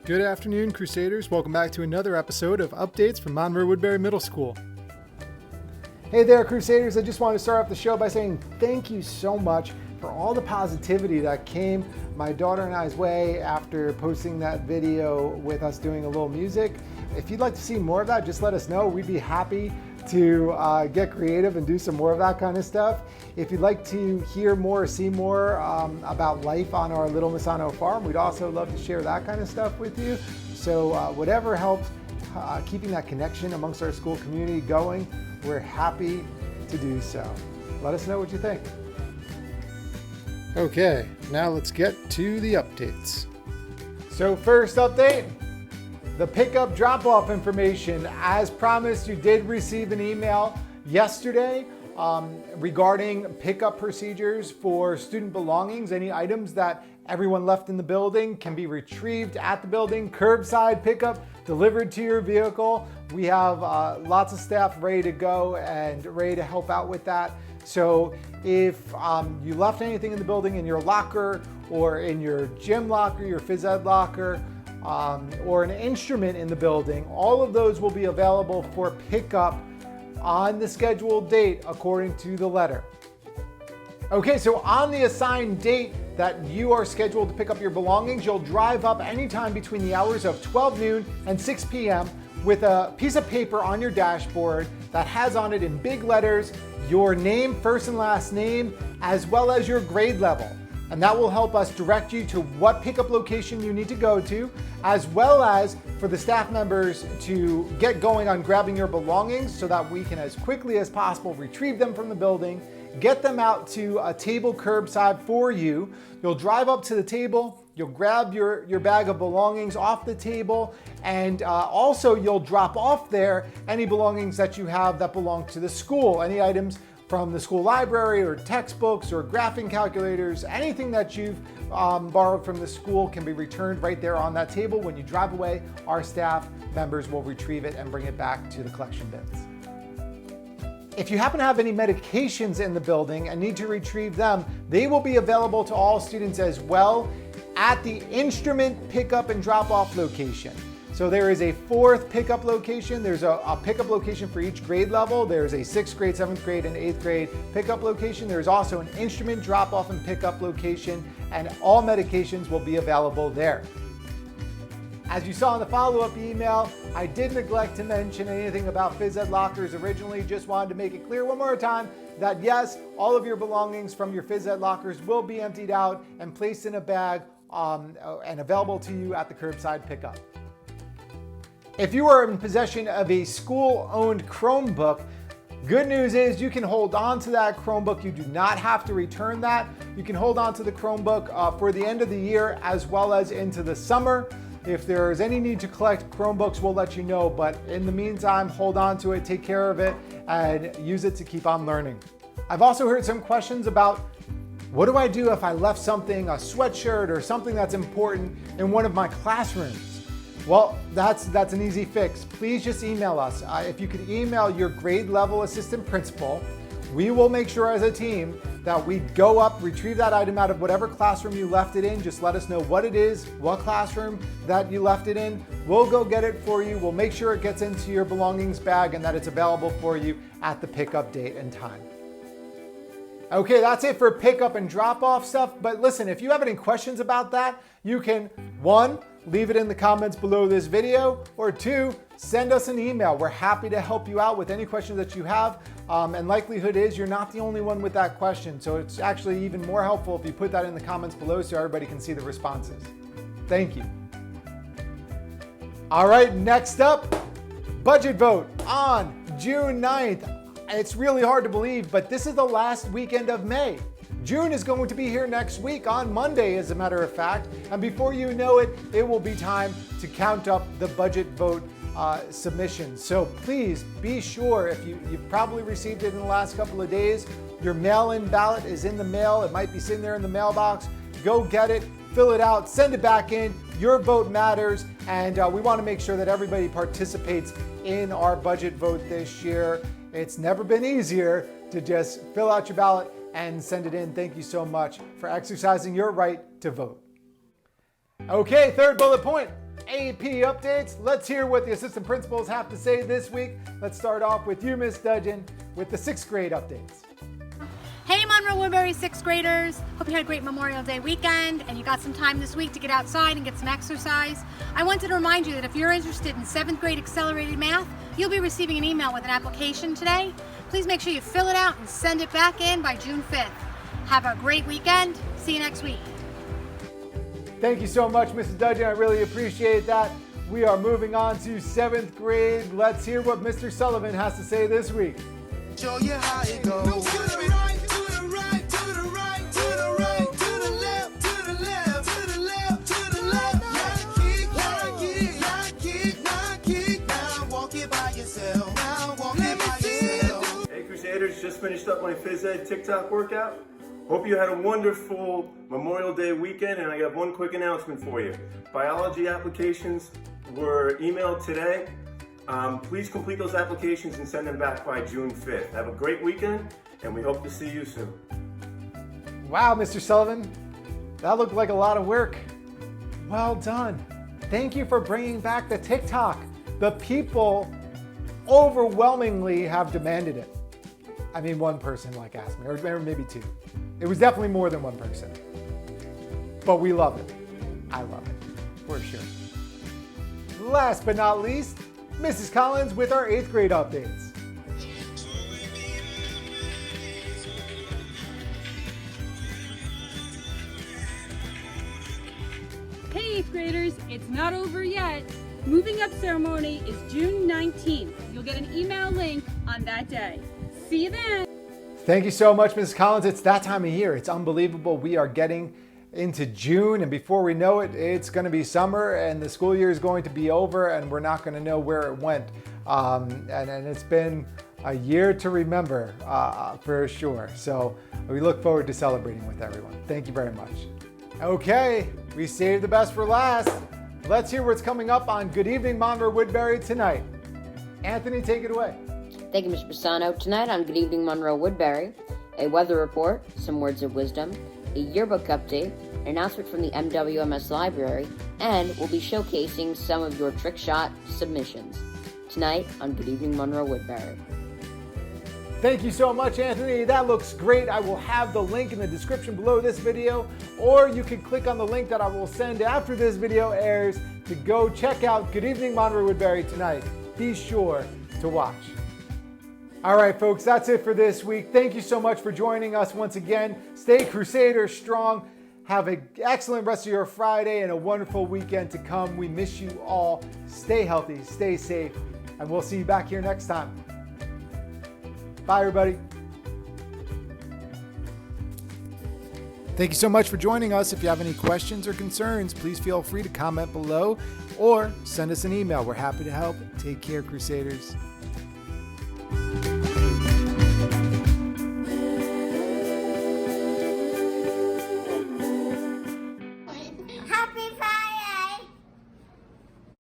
Good afternoon, Crusaders. Welcome back to another episode of Updates from Monroe Woodbury Middle School. Hey there, Crusaders. I just want to start off the show by saying thank you so much for all the positivity that came my daughter and I's way after posting that video with us doing a little music. If you'd like to see more of that, just let us know. We'd be happy to get creative and do some more of that kind of stuff. If you'd like to hear more or see more about life on our Little Misano farm, we'd also love to share that kind of stuff with you. So whatever helps keeping that connection amongst our school community going, we're happy to do so. Let us know what you think. Okay, now let's get to the updates. So first update, the pickup drop-off information. As promised, you did receive an email yesterday regarding pickup procedures for student belongings. Any items that everyone left in the building can be retrieved at the building, curbside pickup, delivered to your vehicle. We have lots of staff ready to go and ready to help out with that. So if you left anything in the building in your locker or in your gym locker, your phys ed locker, or an instrument in the building, all of those will be available for pickup on the scheduled date according to the letter. Okay, so on the assigned date that you are scheduled to pick up your belongings, you'll drive up anytime between the hours of 12 noon and 6 p.m. with a piece of paper on your dashboard that has on it in big letters your name, first and last name, as well as your grade level. And that will help us direct you to what pickup location you need to go to, as well as for the staff members to get going on grabbing your belongings so that we can as quickly as possible retrieve them from the building, get them out to a table curbside for you. You'll drive up to the table, you'll grab your bag of belongings off the table, and also you'll drop off there any belongings that you have that belong to the school, any items from the school library or textbooks or graphing calculators, anything that you've borrowed from the school can be returned right there on that table. When you drive away, our staff members will retrieve it and bring it back to the collection bins. If you happen to have any medications in the building and need to retrieve them, they will be available to all students as well at the instrument pickup and drop-off location. So there is a fourth pickup location. There's a pickup location for each grade level. There's a 6th grade, 7th grade, and 8th grade pickup location. There's also an instrument drop-off and pickup location, and all medications will be available there. As you saw in the follow-up email, I did neglect to mention anything about phys ed lockers originally. Just wanted to make it clear one more time that yes, all of your belongings from your phys ed lockers will be emptied out and placed in a bag and available to you at the curbside pickup. If you are in possession of a school-owned Chromebook, good news is you can hold on to that Chromebook. You do not have to return that. You can hold on to the Chromebook for the end of the year as well as into the summer. If there is any need to collect Chromebooks, we'll let you know, but in the meantime, hold on to it, take care of it, and use it to keep on learning. I've also heard some questions about what do I do if I left something, a sweatshirt or something that's important in one of my classrooms? Well, that's an easy fix. Please just email us. If you could email your grade level assistant principal, we will make sure as a team that we go up, retrieve that item out of whatever classroom you left it in. Just let us know what it is, what classroom that you left it in. We'll go get it for you. We'll make sure it gets into your belongings bag and that it's available for you at the pickup date and time. Okay, that's it for pickup and drop off stuff. But listen, if you have any questions about that, you can, 1, leave it in the comments below this video, or 2, send us an email. We're happy to help you out with any questions that you have. And likelihood is you're not the only one with that question. So it's actually even more helpful if you put that in the comments below so everybody can see the responses. Thank you. All right, next up, budget vote on June 9th. It's really hard to believe, but this is the last weekend of May. June is going to be here next week on Monday, as a matter of fact. And before you know it, it will be time to count up the budget vote submissions. So please be sure, if you've probably received it in the last couple of days, your mail-in ballot is in the mail. It might be sitting there in the mailbox. Go get it, fill it out, send it back in. Your vote matters, and we want to make sure that everybody participates in our budget vote this year. It's never been easier to just fill out your ballot and send it in. Thank you so much for exercising your right to vote. Okay, third bullet point. AP updates. Let's hear what the assistant principals have to say this week. Let's start off with you, Miss Dudgeon, with the 6th grade updates. Hey Monroe Woodbury 6th graders, hope you had a great Memorial Day weekend and you got some time this week to get outside and get some exercise. I wanted to remind you that if you're interested in 7th grade accelerated math, you'll be receiving an email with an application today. Please make sure you fill it out and send it back in by June 5th. Have a great weekend. See you next week. Thank you so much, Mrs. Dudgeon. I really appreciate that. We are moving on to 7th grade. Let's hear what Mr. Sullivan has to say this week. Show you how it goes. To the right, to the right, to the right, to the right, to the left, to the left, to the left, to the left. Yeah, kick, now walk it by yourself. Now walk it by yourself. Hey Crusaders, just finished up my phys ed TikTok workout. Hope you had a wonderful Memorial Day weekend, and I got one quick announcement for you. Biology applications were emailed today. Please complete those applications and send them back by June 5th. Have a great weekend, and we hope to see you soon. Wow, Mr. Sullivan, that looked like a lot of work. Well done. Thank you for bringing back the TikTok. The people overwhelmingly have demanded it. I mean, one person asked me, or maybe two. It was definitely more than one person. But we love it. I love it, for sure. Last but not least, Mrs. Collins with our 8th grade updates. Hey 8th graders, it's not over yet. Moving up ceremony is June 19th. You'll get an email link on that day. See you then. Thank you so much, Mrs. Collins. It's that time of year. It's unbelievable. We are getting into June, and before we know it, it's going to be summer and the school year is going to be over and we're not going to know where it went. And it's been a year to remember for sure. So we look forward to celebrating with everyone. Thank you very much. Okay, we saved the best for last. Let's hear what's coming up on Good Evening Monroe Woodbury tonight. Anthony, take it away. Thank you, Mr. Pisano. Tonight on Good Evening Monroe Woodbury, a weather report, some words of wisdom, a yearbook update, an announcement from the MWMS library, and we'll be showcasing some of your trick shot submissions. Tonight on Good Evening Monroe Woodbury. Thank you so much, Anthony. That looks great. I will have the link in the description below this video, or you can click on the link that I will send after this video airs to go check out Good Evening Monroe Woodbury tonight. Be sure to watch. All right, folks, that's it for this week. Thank you so much for joining us once again. Stay Crusader strong. Have an excellent rest of your Friday and a wonderful weekend to come. We miss you all. Stay healthy, stay safe, and we'll see you back here next time. Bye, everybody. Thank you so much for joining us. If you have any questions or concerns, please feel free to comment below or send us an email. We're happy to help. Take care, Crusaders.